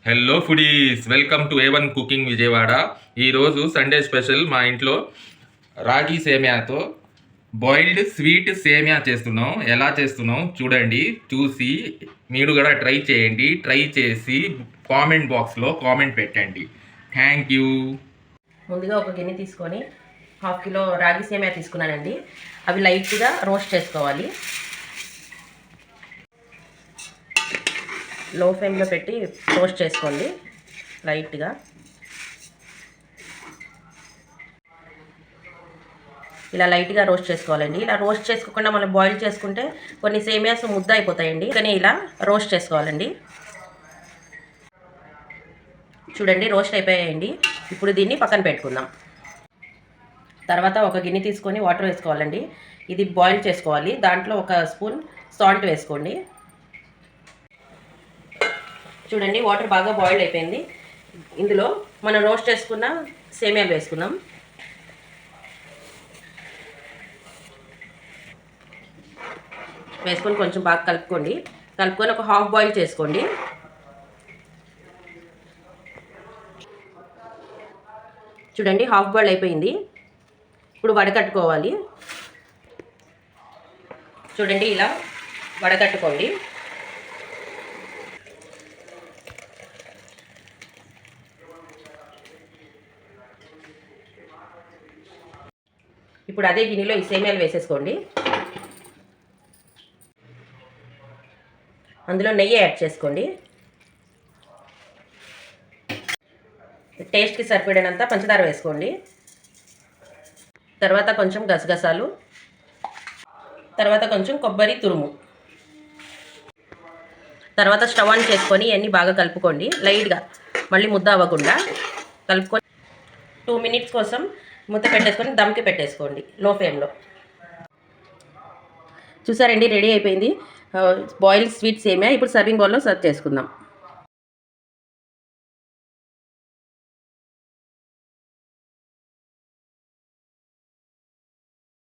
Hello foodies, welcome to A1 cooking Vijayawada. ఈరోజు Sunday special మా ఇంట్లో రాగి సేమియాతో బాయిల్డ్ స్వీట్ సేమియా చేస్తున్నాం. ఎలా చేస్తున్నాం చూడండి, చూసి మీరు కూడా ట్రై చేయండి. ట్రై చేసి కామెంట్ బాక్స్లో కామెంట్ పెట్టండి. Thank you. ముందుగా ఒక గిన్నె తీసుకొని 1/2 కిలో రాగి సేమియా తీసుకున్నానండి. అవి లైట్గా రోస్ట్ చేసుకోవాలి. లో ఫ్లేమ్లో పెట్టి రోస్ట్ చేసుకోండి లైట్గా. ఇలా లైట్గా రోస్ట్ చేసుకోవాలండి. ఇలా రోస్ట్ చేసుకోకుండా మనం బాయిల్ చేసుకుంటే కొన్ని సేమియాస్ ముద్ద అయిపోతాయండి. కానీ ఇలా రోస్ట్ చేసుకోవాలండి. చూడండి, రోస్ట్ అయిపోయాయండి. ఇప్పుడు దీన్ని పక్కన పెట్టుకుందాం. తర్వాత ఒక గిన్నె తీసుకొని వాటర్ వేసుకోవాలండి. ఇది బాయిల్ చేసుకోవాలి. దాంట్లో 1 స్పూన్ సాల్ట్ వేసుకోండి. చూడండి, వాటర్ బాగా బాయిల్ అయిపోయింది. ఇందులో మనం రోస్ట్ చేసుకున్న సేమియాలు వేసుకుందాం. వేసుకొని కొంచెం బాగా కలుపుకొని ఒక హాఫ్ బాయిల్ చేసుకోండి. చూడండి, హాఫ్ బాయిల్ అయిపోయింది. ఇప్పుడు వడకట్టుకోవాలి. చూడండి, ఇలా వడకట్టుకోండి. ఇప్పుడు అదే గిన్నెలో ఈ సేమియాలు వేసేసుకోండి. అందులో నెయ్యి యాడ్ చేసుకోండి. టేస్ట్కి సరిపడినంత పంచదార వేసుకోండి. తర్వాత కొంచెం గసగసాలు, తర్వాత కొంచెం కొబ్బరి తురుము. తర్వాత స్టవ్ ఆన్ చేసుకొని ఇవన్నీ బాగా కలుపుకోండి. లైట్గా, మళ్ళీ ముద్ద అవ్వకుండా కలుపుకొని 2 మినిట్స్ కోసం మూత పెట్టేసుకొని దమ్కి పెట్టేసుకోండి లో ఫ్లేమ్లో. చూసారండి, రెడీ అయిపోయింది బాయిల్డ్ స్వీట్ సేమియా. ఇప్పుడు సర్వింగ్ బౌల్లో సర్వ్ చేసుకుందాం.